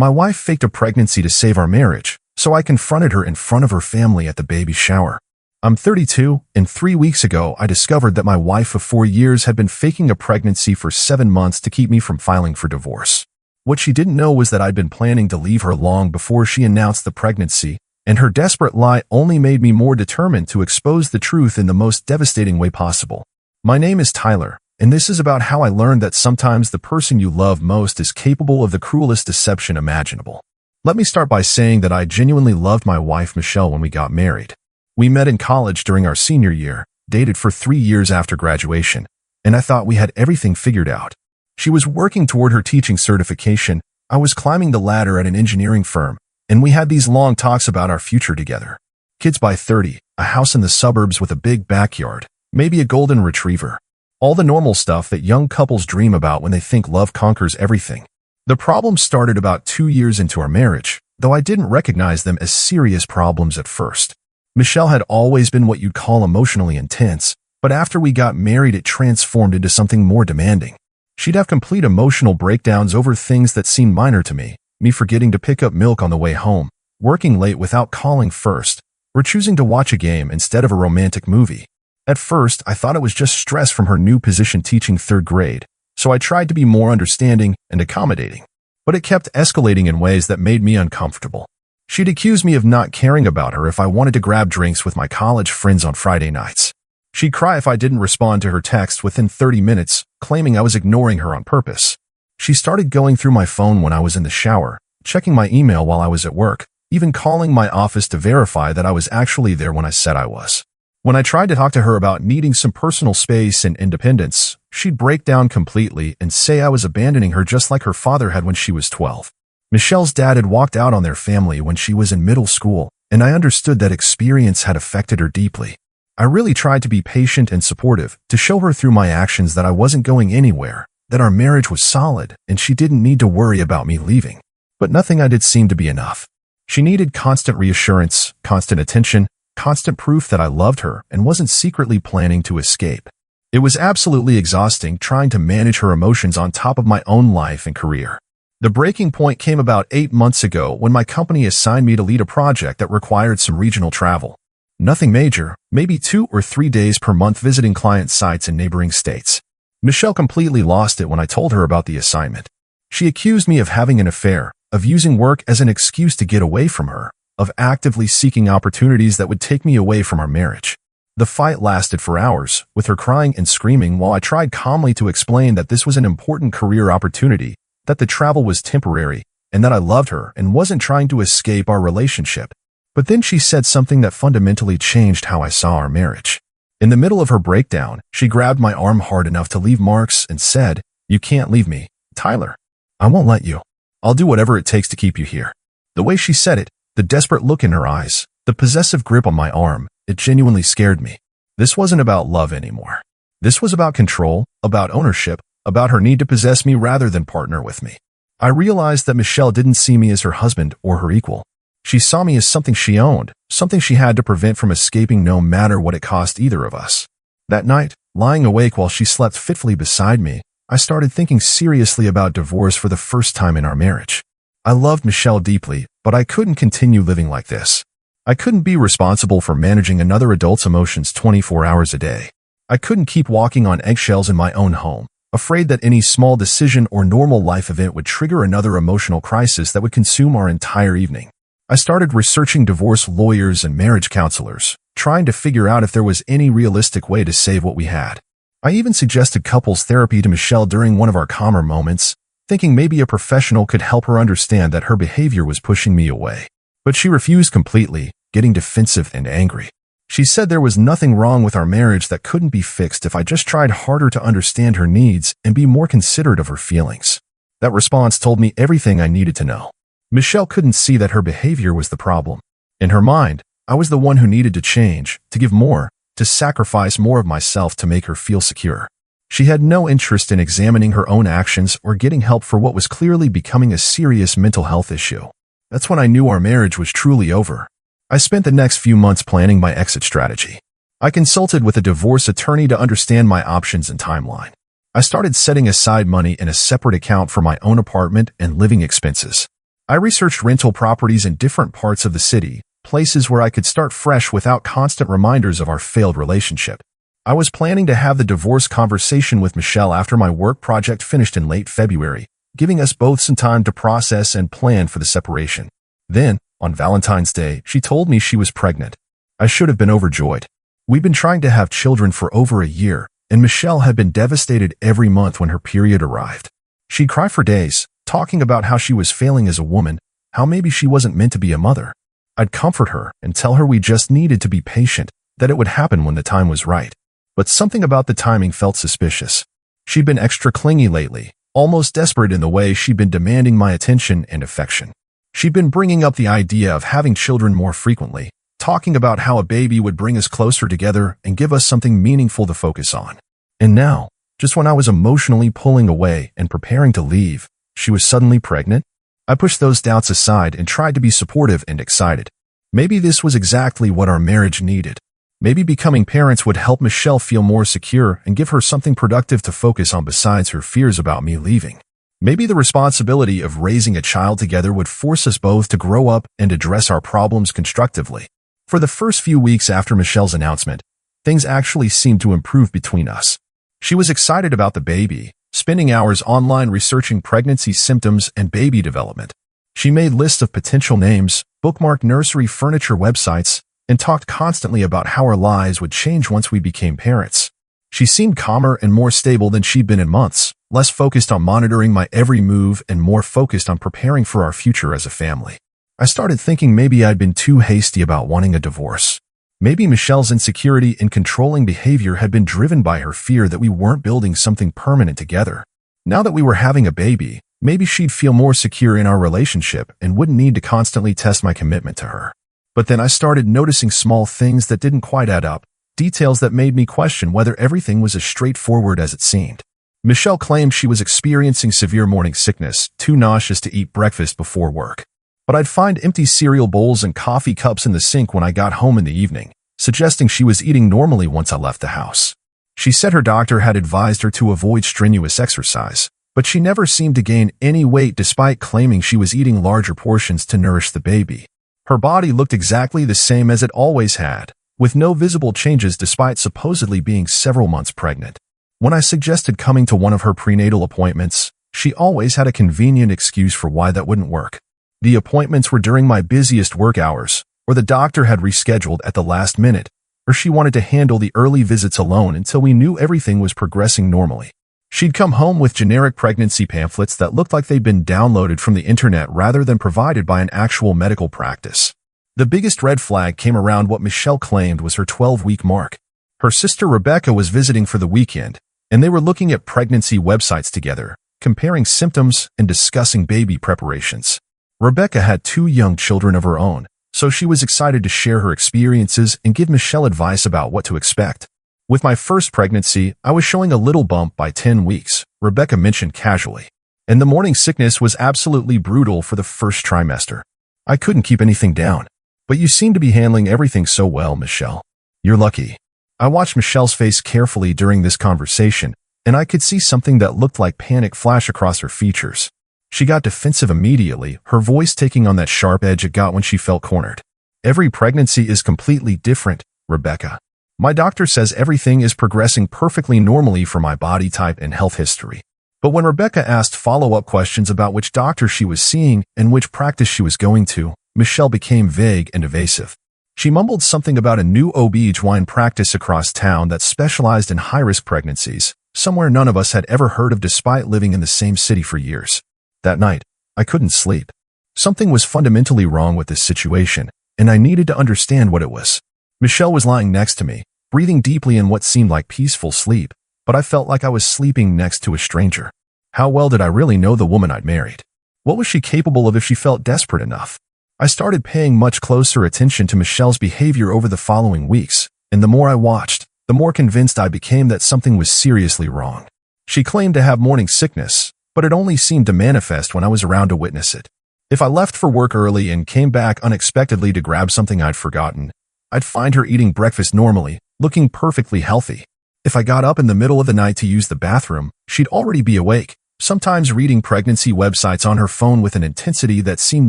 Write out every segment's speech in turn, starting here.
My wife faked a pregnancy to save our marriage, so I confronted her in front of her family at the baby shower. I'm 32, and 3 weeks ago I discovered that my wife of 4 years had been faking a pregnancy for 7 months to keep me from filing for divorce. What she didn't know was that I'd been planning to leave her long before she announced the pregnancy, and her desperate lie only made me more determined to expose the truth in the most devastating way possible. My name is Tyler, and this is about how I learned that sometimes the person you love most is capable of the cruelest deception imaginable. Let me start by saying that I genuinely loved my wife Michelle when we got married. We met in college during our senior year, dated for 3 years after graduation, and I thought we had everything figured out. She was working toward her teaching certification, I was climbing the ladder at an engineering firm, and we had these long talks about our future together. Kids by 30, a house in the suburbs with a big backyard, maybe a golden retriever. All the normal stuff that young couples dream about when they think love conquers everything. The problems started about 2 years into our marriage, though I didn't recognize them as serious problems at first. Michelle had always been what you'd call emotionally intense, but after we got married it transformed into something more demanding. She'd have complete emotional breakdowns over things that seemed minor to me forgetting to pick up milk on the way home, working late without calling first, or choosing to watch a game instead of a romantic movie. At first, I thought it was just stress from her new position teaching 3rd grade, so I tried to be more understanding and accommodating. But it kept escalating in ways that made me uncomfortable. She'd accuse me of not caring about her if I wanted to grab drinks with my college friends on Friday nights. She'd cry if I didn't respond to her text within 30 minutes, claiming I was ignoring her on purpose. She started going through my phone when I was in the shower, checking my email while I was at work, even calling my office to verify that I was actually there when I said I was. When I tried to talk to her about needing some personal space and independence, she'd break down completely and say I was abandoning her just like her father had when she was 12. Michelle's dad had walked out on their family when she was in middle school, and I understood that experience had affected her deeply. I really tried to be patient and supportive, to show her through my actions that I wasn't going anywhere, that our marriage was solid, and she didn't need to worry about me leaving. But nothing I did seemed to be enough. She needed constant reassurance, constant attention, constant proof that I loved her and wasn't secretly planning to escape. It was absolutely exhausting trying to manage her emotions on top of my own life and career. The breaking point came about 8 months ago when my company assigned me to lead a project that required some regional travel. Nothing major, maybe 2 or 3 days per month visiting client sites in neighboring states. Michelle completely lost it when I told her about the assignment. She accused me of having an affair, of using work as an excuse to get away from her, of actively seeking opportunities that would take me away from our marriage. The fight lasted for hours, with her crying and screaming while I tried calmly to explain that this was an important career opportunity, that the travel was temporary, and that I loved her and wasn't trying to escape our relationship. But then she said something that fundamentally changed how I saw our marriage. In the middle of her breakdown, she grabbed my arm hard enough to leave marks and said, "You can't leave me, Tyler. I won't let you. I'll do whatever it takes to keep you here." The way she said it, the desperate look in her eyes, the possessive grip on my arm, it genuinely scared me. This wasn't about love anymore. This was about control, about ownership, about her need to possess me rather than partner with me. I realized that Michelle didn't see me as her husband or her equal. She saw me as something she owned, something she had to prevent from escaping no matter what it cost either of us. That night, lying awake while she slept fitfully beside me, I started thinking seriously about divorce for the first time in our marriage. I loved Michelle deeply, but I couldn't continue living like this. I couldn't be responsible for managing another adult's emotions 24 hours a day. I couldn't keep walking on eggshells in my own home, afraid that any small decision or normal life event would trigger another emotional crisis that would consume our entire evening. I started researching divorce lawyers and marriage counselors, trying to figure out if there was any realistic way to save what we had. I even suggested couples therapy to Michelle during one of our calmer moments, thinking maybe a professional could help her understand that her behavior was pushing me away. But she refused completely, getting defensive and angry. She said there was nothing wrong with our marriage that couldn't be fixed if I just tried harder to understand her needs and be more considerate of her feelings. That response told me everything I needed to know. Michelle couldn't see that her behavior was the problem. In her mind, I was the one who needed to change, to give more, to sacrifice more of myself to make her feel secure. She had no interest in examining her own actions or getting help for what was clearly becoming a serious mental health issue. That's when I knew our marriage was truly over. I spent the next few months planning my exit strategy. I consulted with a divorce attorney to understand my options and timeline. I started setting aside money in a separate account for my own apartment and living expenses. I researched rental properties in different parts of the city, places where I could start fresh without constant reminders of our failed relationship. I was planning to have the divorce conversation with Michelle after my work project finished in late February, giving us both some time to process and plan for the separation. Then, on Valentine's Day, she told me she was pregnant. I should have been overjoyed. We'd been trying to have children for over a year, and Michelle had been devastated every month when her period arrived. She'd cry for days, talking about how she was failing as a woman, how maybe she wasn't meant to be a mother. I'd comfort her and tell her we just needed to be patient, that it would happen when the time was right. But something about the timing felt suspicious. She'd been extra clingy lately, almost desperate in the way she'd been demanding my attention and affection. She'd been bringing up the idea of having children more frequently, talking about how a baby would bring us closer together and give us something meaningful to focus on. And now, just when I was emotionally pulling away and preparing to leave, she was suddenly pregnant? I pushed those doubts aside and tried to be supportive and excited. Maybe this was exactly what our marriage needed. Maybe becoming parents would help Michelle feel more secure and give her something productive to focus on besides her fears about me leaving. Maybe the responsibility of raising a child together would force us both to grow up and address our problems constructively. For the first few weeks after Michelle's announcement, things actually seemed to improve between us. She was excited about the baby, spending hours online researching pregnancy symptoms and baby development. She made lists of potential names, bookmarked nursery furniture websites, and talked constantly about how our lives would change once we became parents. She seemed calmer and more stable than she'd been in months, less focused on monitoring my every move and more focused on preparing for our future as a family. I started thinking maybe I'd been too hasty about wanting a divorce. Maybe Michelle's insecurity and controlling behavior had been driven by her fear that we weren't building something permanent together. Now that we were having a baby, maybe she'd feel more secure in our relationship and wouldn't need to constantly test my commitment to her. But then I started noticing small things that didn't quite add up, details that made me question whether everything was as straightforward as it seemed. Michelle claimed she was experiencing severe morning sickness, too nauseous to eat breakfast before work. But I'd find empty cereal bowls and coffee cups in the sink when I got home in the evening, suggesting she was eating normally once I left the house. She said her doctor had advised her to avoid strenuous exercise, but she never seemed to gain any weight despite claiming she was eating larger portions to nourish the baby. Her body looked exactly the same as it always had, with no visible changes despite supposedly being several months pregnant. When I suggested coming to one of her prenatal appointments, she always had a convenient excuse for why that wouldn't work. The appointments were during my busiest work hours, or the doctor had rescheduled at the last minute, or she wanted to handle the early visits alone until we knew everything was progressing normally. She'd come home with generic pregnancy pamphlets that looked like they'd been downloaded from the internet rather than provided by an actual medical practice. The biggest red flag came around what Michelle claimed was her 12-week mark. Her sister Rebecca was visiting for the weekend, and they were looking at pregnancy websites together, comparing symptoms and discussing baby preparations. Rebecca had 2 young children of her own, so she was excited to share her experiences and give Michelle advice about what to expect. With my first pregnancy, I was showing a little bump by 10 weeks, Rebecca mentioned casually. And the morning sickness was absolutely brutal for the first trimester. I couldn't keep anything down. But you seem to be handling everything so well, Michelle. You're lucky. I watched Michelle's face carefully during this conversation, and I could see something that looked like panic flash across her features. She got defensive immediately, her voice taking on that sharp edge it got when she felt cornered. Every pregnancy is completely different, Rebecca. My doctor says everything is progressing perfectly normally for my body type and health history. But when Rebecca asked follow-up questions about which doctor she was seeing and which practice she was going to, Michelle became vague and evasive. She mumbled something about a new OB-GYN practice across town that specialized in high-risk pregnancies, somewhere none of us had ever heard of despite living in the same city for years. That night, I couldn't sleep. Something was fundamentally wrong with this situation, and I needed to understand what it was. Michelle was lying next to me, breathing deeply in what seemed like peaceful sleep, but I felt like I was sleeping next to a stranger. How well did I really know the woman I'd married? What was she capable of if she felt desperate enough? I started paying much closer attention to Michelle's behavior over the following weeks, and the more I watched, the more convinced I became that something was seriously wrong. She claimed to have morning sickness, but it only seemed to manifest when I was around to witness it. If I left for work early and came back unexpectedly to grab something I'd forgotten, I'd find her eating breakfast normally, looking perfectly healthy. If I got up in the middle of the night to use the bathroom, she'd already be awake, sometimes reading pregnancy websites on her phone with an intensity that seemed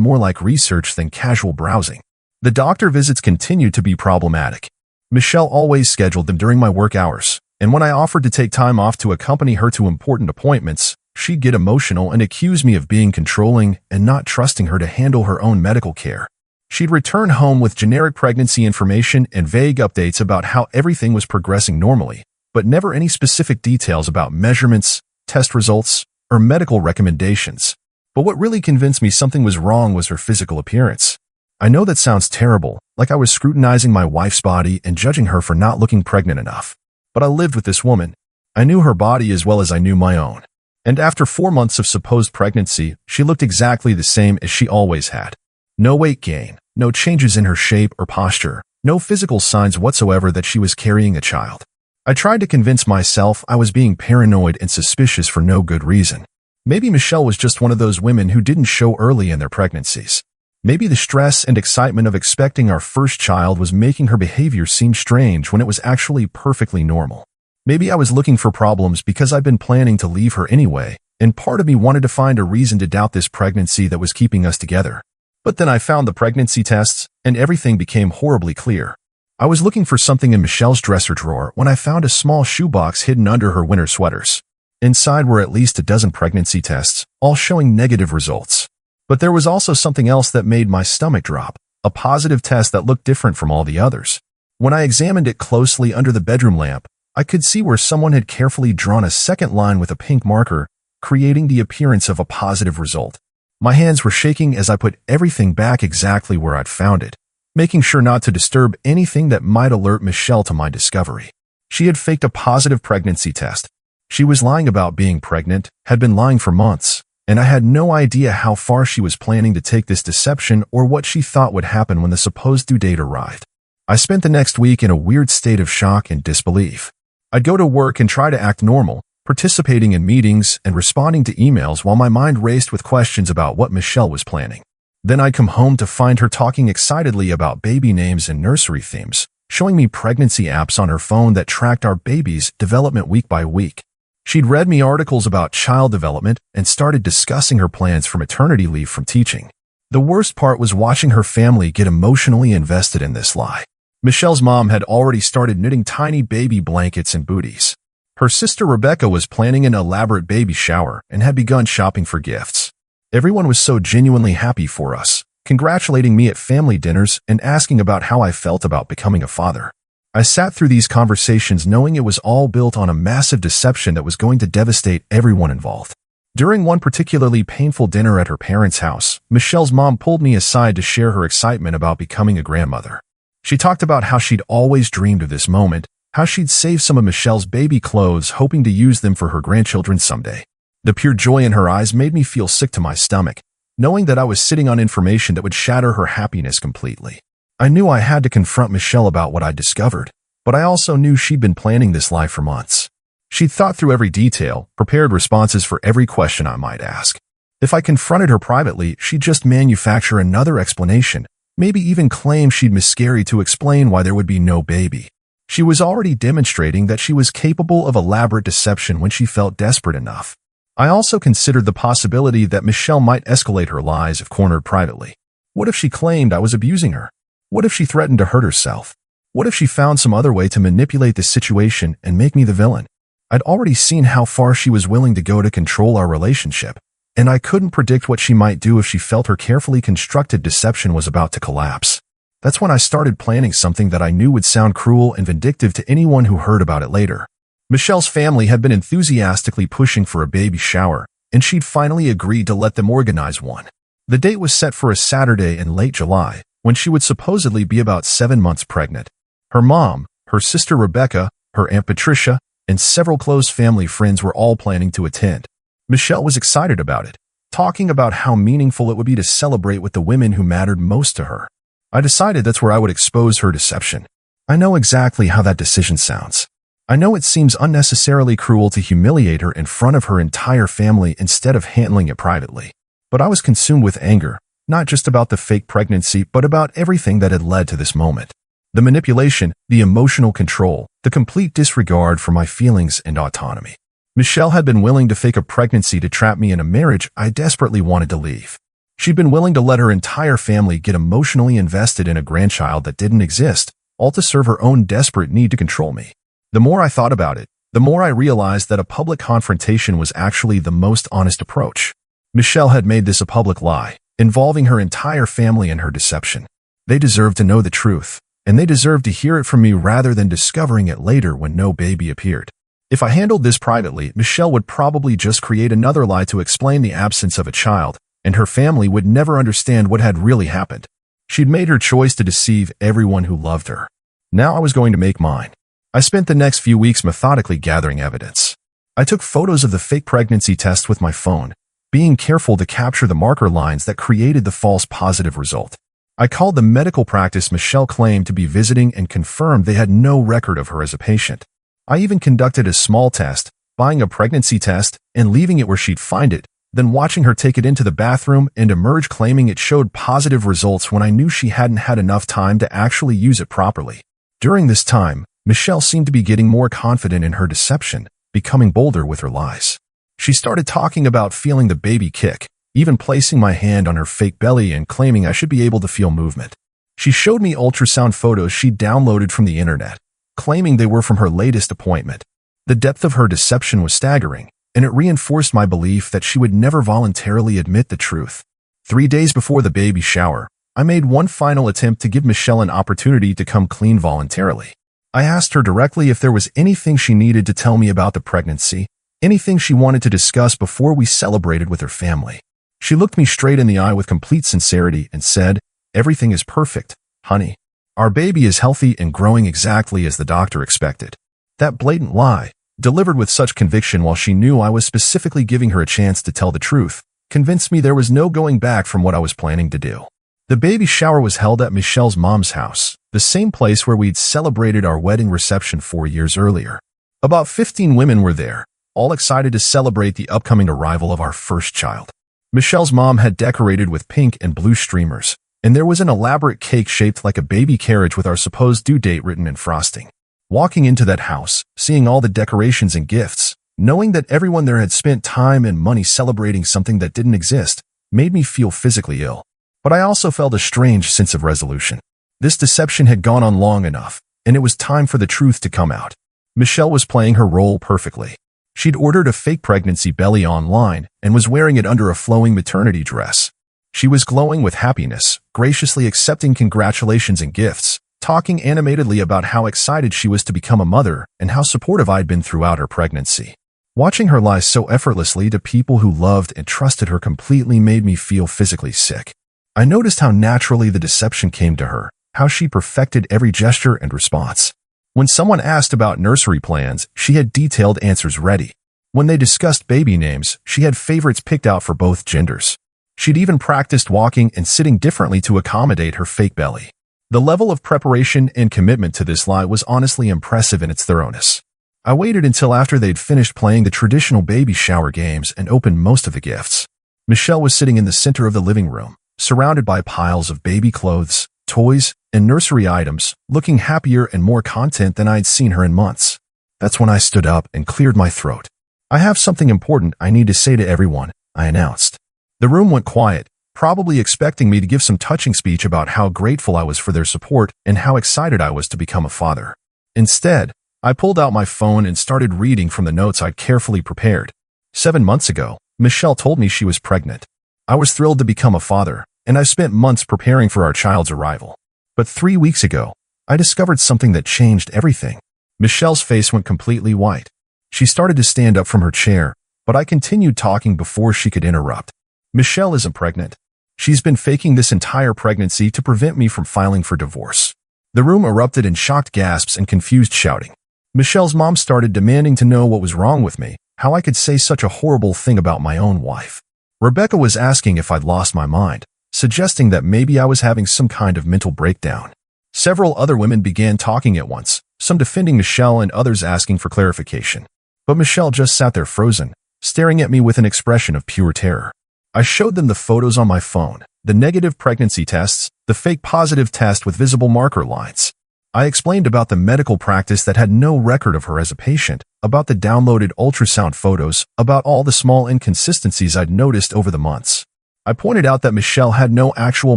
more like research than casual browsing. The doctor visits continued to be problematic. Michelle always scheduled them during my work hours, and when I offered to take time off to accompany her to important appointments, she'd get emotional and accuse me of being controlling and not trusting her to handle her own medical care. She'd return home with generic pregnancy information and vague updates about how everything was progressing normally, but never any specific details about measurements, test results, or medical recommendations. But what really convinced me something was wrong was her physical appearance. I know that sounds terrible, like I was scrutinizing my wife's body and judging her for not looking pregnant enough. But I lived with this woman. I knew her body as well as I knew my own. And after 4 months of supposed pregnancy, she looked exactly the same as she always had. No weight gain, no changes in her shape or posture, no physical signs whatsoever that she was carrying a child. I tried to convince myself I was being paranoid and suspicious for no good reason. Maybe Michelle was just one of those women who didn't show early in their pregnancies. Maybe the stress and excitement of expecting our first child was making her behavior seem strange when it was actually perfectly normal. Maybe I was looking for problems because I'd been planning to leave her anyway, and part of me wanted to find a reason to doubt this pregnancy that was keeping us together. But then I found the pregnancy tests, and everything became horribly clear. I was looking for something in Michelle's dresser drawer when I found a small shoebox hidden under her winter sweaters. Inside were at least a dozen pregnancy tests, all showing negative results. But there was also something else that made my stomach drop, a positive test that looked different from all the others. When I examined it closely under the bedroom lamp, I could see where someone had carefully drawn a second line with a pink marker, creating the appearance of a positive result. My hands were shaking as I put everything back exactly where I'd found it, making sure not to disturb anything that might alert Michelle to my discovery. She had faked a positive pregnancy test. She was lying about being pregnant, had been lying for months, and I had no idea how far she was planning to take this deception or what she thought would happen when the supposed due date arrived. I spent the next week in a weird state of shock and disbelief. I'd go to work and try to act normal, participating in meetings and responding to emails while my mind raced with questions about what Michelle was planning. Then I'd come home to find her talking excitedly about baby names and nursery themes, showing me pregnancy apps on her phone that tracked our baby's development week by week. She'd read me articles about child development and started discussing her plans for maternity leave from teaching. The worst part was watching her family get emotionally invested in this lie. Michelle's mom had already started knitting tiny baby blankets and booties. Her sister Rebecca was planning an elaborate baby shower and had begun shopping for gifts. Everyone was so genuinely happy for us, congratulating me at family dinners and asking about how I felt about becoming a father. I sat through these conversations knowing it was all built on a massive deception that was going to devastate everyone involved. During one particularly painful dinner at her parents' house, Michelle's mom pulled me aside to share her excitement about becoming a grandmother. She talked about how she'd always dreamed of this moment, how she'd saved some of Michelle's baby clothes hoping to use them for her grandchildren someday. The pure joy in her eyes made me feel sick to my stomach, knowing that I was sitting on information that would shatter her happiness completely. I knew I had to confront Michelle about what I'd discovered, but I also knew she'd been planning this lie for months. She'd thought through every detail, prepared responses for every question I might ask. If I confronted her privately, she'd just manufacture another explanation, maybe even claim she'd miscarried to explain why there would be no baby. She was already demonstrating that she was capable of elaborate deception when she felt desperate enough. I also considered the possibility that Michelle might escalate her lies if cornered privately. What if she claimed I was abusing her? What if she threatened to hurt herself? What if she found some other way to manipulate the situation and make me the villain? I'd already seen how far she was willing to go to control our relationship, and I couldn't predict what she might do if she felt her carefully constructed deception was about to collapse. That's when I started planning something that I knew would sound cruel and vindictive to anyone who heard about it later. Michelle's family had been enthusiastically pushing for a baby shower, and she'd finally agreed to let them organize one. The date was set for a Saturday in late July, when she would supposedly be about 7 months pregnant. Her mom, her sister Rebecca, her Aunt Patricia, and several close family friends were all planning to attend. Michelle was excited about it, talking about how meaningful it would be to celebrate with the women who mattered most to her. I decided that's where I would expose her deception. I know exactly how that decision sounds. I know it seems unnecessarily cruel to humiliate her in front of her entire family instead of handling it privately. But I was consumed with anger, not just about the fake pregnancy, but about everything that had led to this moment. The manipulation, the emotional control, the complete disregard for my feelings and autonomy. Michelle had been willing to fake a pregnancy to trap me in a marriage I desperately wanted to leave. She'd been willing to let her entire family get emotionally invested in a grandchild that didn't exist, all to serve her own desperate need to control me. The more I thought about it, the more I realized that a public confrontation was actually the most honest approach. Michelle had made this a public lie, involving her entire family in her deception. They deserved to know the truth, and they deserved to hear it from me rather than discovering it later when no baby appeared. If I handled this privately, Michelle would probably just create another lie to explain the absence of a child, and her family would never understand what had really happened. She'd made her choice to deceive everyone who loved her. Now I was going to make mine. I spent the next few weeks methodically gathering evidence. I took photos of the fake pregnancy test with my phone, being careful to capture the marker lines that created the false positive result. I called the medical practice Michelle claimed to be visiting and confirmed they had no record of her as a patient. I even conducted a small test, buying a pregnancy test and leaving it where she'd find it, then watching her take it into the bathroom and emerge claiming it showed positive results when I knew she hadn't had enough time to actually use it properly. During this time, Michelle seemed to be getting more confident in her deception, becoming bolder with her lies. She started talking about feeling the baby kick, even placing my hand on her fake belly and claiming I should be able to feel movement. She showed me ultrasound photos she'd downloaded from the internet, claiming they were from her latest appointment. The depth of her deception was staggering, and it reinforced my belief that she would never voluntarily admit the truth. 3 days before the baby shower, I made one final attempt to give Michelle an opportunity to come clean voluntarily. I asked her directly if there was anything she needed to tell me about the pregnancy, anything she wanted to discuss before we celebrated with her family. She looked me straight in the eye with complete sincerity and said, "Everything is perfect, honey. Our baby is healthy and growing exactly as the doctor expected." That blatant lie, delivered with such conviction while she knew I was specifically giving her a chance to tell the truth, convinced me there was no going back from what I was planning to do. The baby shower was held at Michelle's mom's house, the same place where we'd celebrated our wedding reception 4 years earlier. About 15 women were there, all excited to celebrate the upcoming arrival of our first child. Michelle's mom had decorated with pink and blue streamers, and there was an elaborate cake shaped like a baby carriage with our supposed due date written in frosting. Walking into that house, seeing all the decorations and gifts, knowing that everyone there had spent time and money celebrating something that didn't exist, made me feel physically ill. But I also felt a strange sense of resolution. This deception had gone on long enough, and it was time for the truth to come out. Michelle was playing her role perfectly. She'd ordered a fake pregnancy belly online and was wearing it under a flowing maternity dress. She was glowing with happiness, graciously accepting congratulations and gifts, talking animatedly about how excited she was to become a mother and how supportive I'd been throughout her pregnancy. Watching her lie so effortlessly to people who loved and trusted her completely made me feel physically sick. I noticed how naturally the deception came to her, how she perfected every gesture and response. When someone asked about nursery plans, she had detailed answers ready. When they discussed baby names, she had favorites picked out for both genders. She'd even practiced walking and sitting differently to accommodate her fake belly. The level of preparation and commitment to this lie was honestly impressive in its thoroughness. I waited until after they'd finished playing the traditional baby shower games and opened most of the gifts. Michelle was sitting in the center of the living room, surrounded by piles of baby clothes, toys, and nursery items, looking happier and more content than I'd seen her in months. That's when I stood up and cleared my throat. "I have something important I need to say to everyone," I announced. The room went quiet, probably expecting me to give some touching speech about how grateful I was for their support and how excited I was to become a father. Instead, I pulled out my phone and started reading from the notes I'd carefully prepared. 7 months ago, Michelle told me she was pregnant. I was thrilled to become a father, and I've spent months preparing for our child's arrival. But 3 weeks ago, I discovered something that changed everything. Michelle's face went completely white. She started to stand up from her chair, but I continued talking before she could interrupt. "Michelle isn't pregnant. She's been faking this entire pregnancy to prevent me from filing for divorce." The room erupted in shocked gasps and confused shouting. Michelle's mom started demanding to know what was wrong with me, how I could say such a horrible thing about my own wife. Rebecca was asking if I'd lost my mind, suggesting that maybe I was having some kind of mental breakdown. Several other women began talking at once, some defending Michelle and others asking for clarification. But Michelle just sat there frozen, staring at me with an expression of pure terror. I showed them the photos on my phone, the negative pregnancy tests, the fake positive test with visible marker lines. I explained about the medical practice that had no record of her as a patient, about the downloaded ultrasound photos, about all the small inconsistencies I'd noticed over the months. I pointed out that Michelle had no actual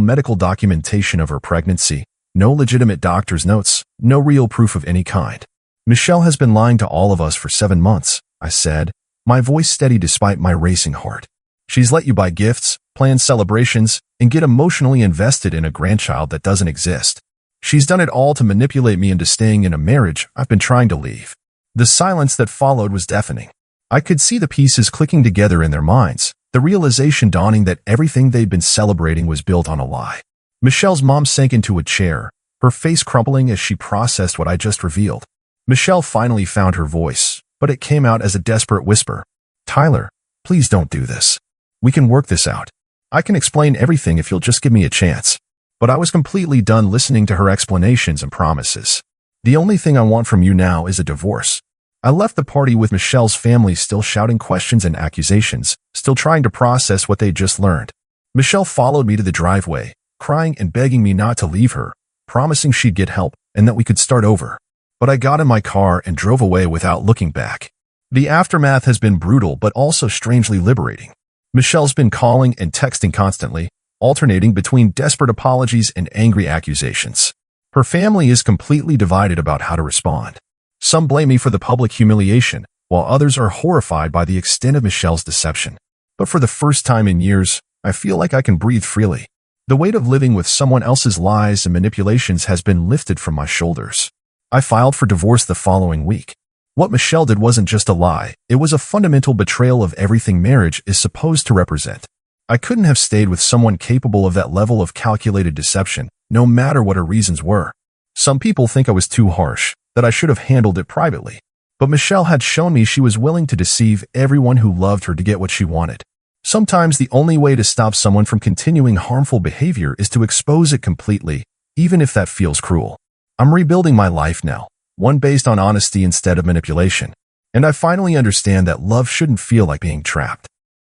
medical documentation of her pregnancy, no legitimate doctor's notes, no real proof of any kind. Michelle has been lying to all of us for 7 months, I said, my voice steady despite my racing heart. She's let you buy gifts, plan celebrations, and get emotionally invested in a grandchild that doesn't exist. She's done it all to manipulate me into staying in a marriage I've been trying to leave. The silence that followed was deafening. I could see the pieces clicking together in their minds, the realization dawning that everything they'd been celebrating was built on a lie. Michelle's mom sank into a chair, her face crumpling as she processed what I just revealed. Michelle finally found her voice, but it came out as a desperate whisper. Tyler, please don't do this. We can work this out. I can explain everything if you'll just give me a chance. But I was completely done listening to her explanations and promises. The only thing I want from you now is a divorce. I left the party with Michelle's family still shouting questions and accusations, still trying to process what they'd just learned. Michelle followed me to the driveway, crying and begging me not to leave her, promising she'd get help and that we could start over. But I got in my car and drove away without looking back. The aftermath has been brutal but also strangely liberating. Michelle's been calling and texting constantly, alternating between desperate apologies and angry accusations. Her family is completely divided about how to respond. Some blame me for the public humiliation, while others are horrified by the extent of Michelle's deception. But for the first time in years, I feel like I can breathe freely. The weight of living with someone else's lies and manipulations has been lifted from my shoulders. I filed for divorce the following week. What Michelle did wasn't just a lie, it was a fundamental betrayal of everything marriage is supposed to represent. I couldn't have stayed with someone capable of that level of calculated deception, no matter what her reasons were. Some people think I was too harsh, that I should have handled it privately. But Michelle had shown me she was willing to deceive everyone who loved her to get what she wanted. Sometimes the only way to stop someone from continuing harmful behavior is to expose it completely, even if that feels cruel. I'm rebuilding my life now, one based on honesty instead of manipulation. And I finally understand that love shouldn't feel like being trapped.